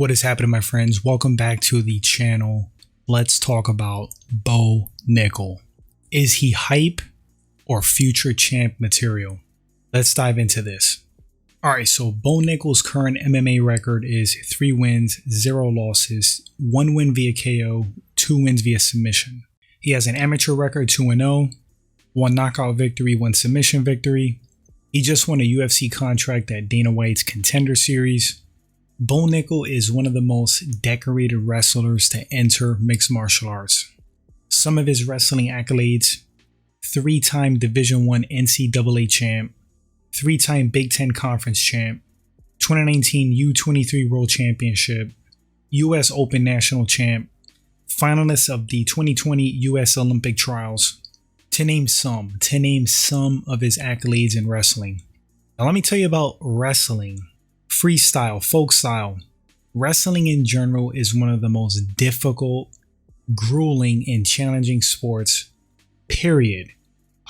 What is happening, my friends? Welcome back to the channel. Let's talk about Bo Nickal. Is he hype or future champ material? Let's dive into this. Alright, so Bo Nickal's current MMA record is 3 wins, 0 losses, 1 win via KO, 2 wins via submission. He has an amateur record 2-0, 1 knockout victory, 1 submission victory. He just won a UFC contract at Dana White's Contender Series. Bo Nickal is one of the most decorated wrestlers to enter mixed martial arts. Some of his wrestling accolades: 3-time Division I NCAA champ, 3-time Big Ten Conference champ, 2019 U23 World Championship, US Open National champ, finalist of the 2020 US Olympic Trials, to name some of his accolades in wrestling. Now let me tell you about wrestling. Freestyle, folk style. Wrestling in general is one of the most difficult, grueling, and challenging sports, period.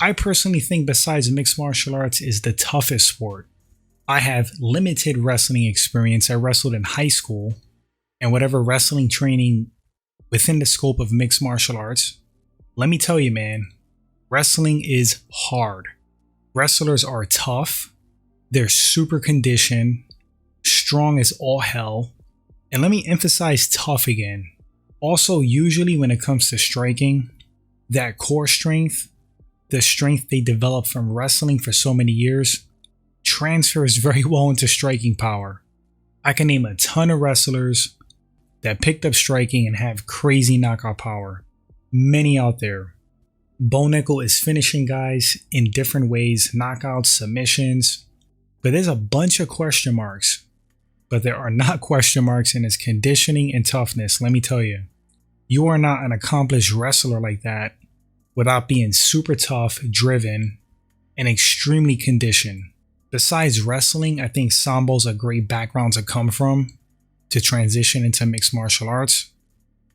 I personally think besides mixed martial arts is the toughest sport. I have limited wrestling experience. I wrestled in high school and whatever wrestling training within the scope of mixed martial arts. Let me tell you, man, wrestling is hard. Wrestlers are tough. They're super conditioned, strong as all hell. And let me emphasize tough again. Also, usually when it comes to striking, that core strength, the strength they develop from wrestling for so many years, transfers very well into striking power. I can name a ton of wrestlers that picked up striking and have crazy knockout power. Many out there. Bo Nickal is finishing guys in different ways, knockouts, submissions, but there's a bunch of question marks. But there are not question marks in his conditioning and toughness, let me tell you. You are not an accomplished wrestler like that without being super tough, driven, and extremely conditioned. Besides wrestling, I think Sambo's a great background to come from to transition into mixed martial arts.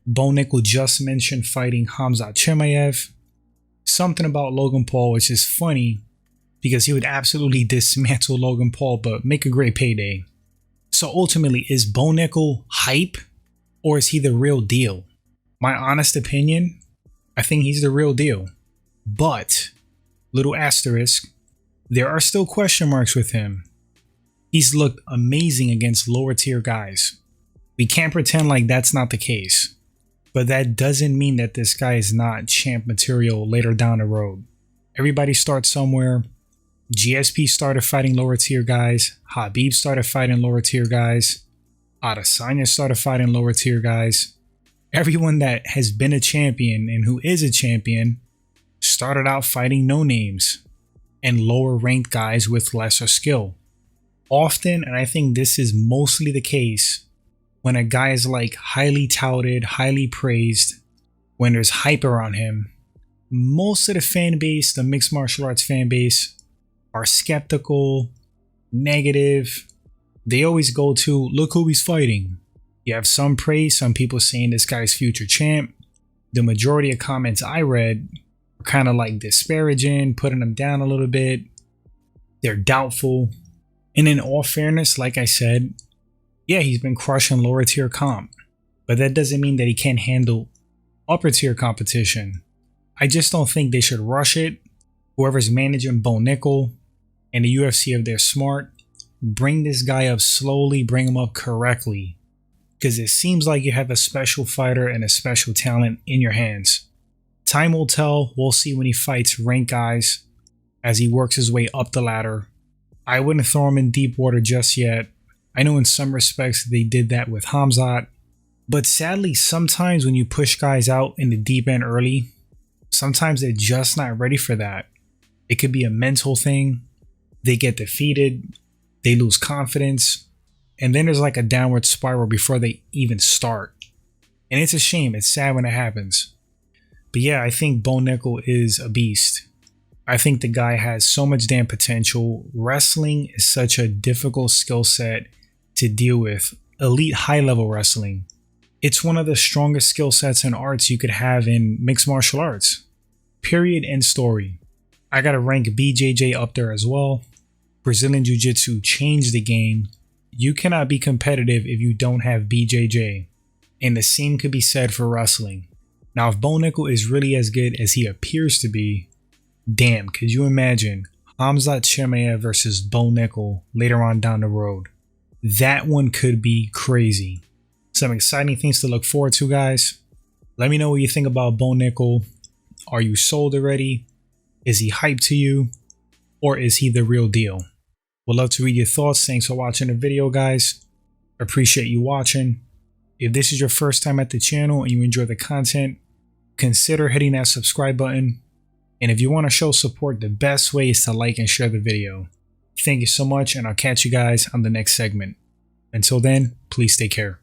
Bo Nickal just mentioned fighting Khamzat Chimaev. Something about Logan Paul, which is funny because he would absolutely dismantle Logan Paul but make a great payday. So ultimately, is Bo Nickal hype or is he the real deal? My honest opinion, I think he's the real deal. But, little asterisk, there are still question marks with him. He's looked amazing against lower tier guys. We can't pretend like that's not the case. But that doesn't mean that this guy is not champ material later down the road. Everybody starts somewhere. GSP started fighting lower tier guys. Habib started fighting lower tier guys. Adesanya started fighting lower tier guys. Everyone that has been a champion and who is a champion started out fighting no names and lower ranked guys with lesser skill. Often, and I think this is mostly the case, when a guy is like highly touted, highly praised, when there's hype around him, most of the fan base, the mixed martial arts fan base, are skeptical, negative. They always go to, look who he's fighting. You have some praise, some people saying this guy's future champ. The majority of comments I read were kind of like disparaging, putting him down a little bit. They're doubtful. And in all fairness, like I said, yeah, he's been crushing lower tier comp, but that doesn't mean that he can't handle upper tier competition. I just don't think they should rush it. Whoever's managing Bo Nickal and the UFC, if they're smart, bring this guy up slowly, bring him up correctly. Because it seems like you have a special fighter and a special talent in your hands. Time will tell. We'll see when he fights ranked guys as he works his way up the ladder. I wouldn't throw him in deep water just yet. I know in some respects they did that with Khamzat. But sadly, sometimes when you push guys out in the deep end early, sometimes they're just not ready for that. It could be a mental thing. They get defeated. They lose confidence. And then there's like a downward spiral before they even start. And it's a shame. It's sad when it happens. But yeah, I think Bo Nickal is a beast. I think the guy has so much damn potential. Wrestling is such a difficult skill set to deal with. Elite high-level wrestling. It's one of the strongest skill sets and arts you could have in mixed martial arts. Period, end story. I gotta rank BJJ up there as well. Brazilian Jiu-Jitsu changed the game. You cannot be competitive if you don't have BJJ. And the same could be said for wrestling. Now, if Bo Nickal is really as good as he appears to be, damn, could you imagine Khamzat Chimaev versus Bo Nickal later on down the road? That one could be crazy. Some exciting things to look forward to, guys. Let me know what you think about Bo Nickal. Are you sold already? Is he hyped to you? Or is he the real deal? Would love to read your thoughts. Thanks for watching the video, guys. Appreciate you watching. If this is your first time at the channel and you enjoy the content, consider hitting that subscribe button. And if you want to show support, the best way is to like and share the video. Thank you so much, and I'll catch you guys on the next segment. Until then, please take care.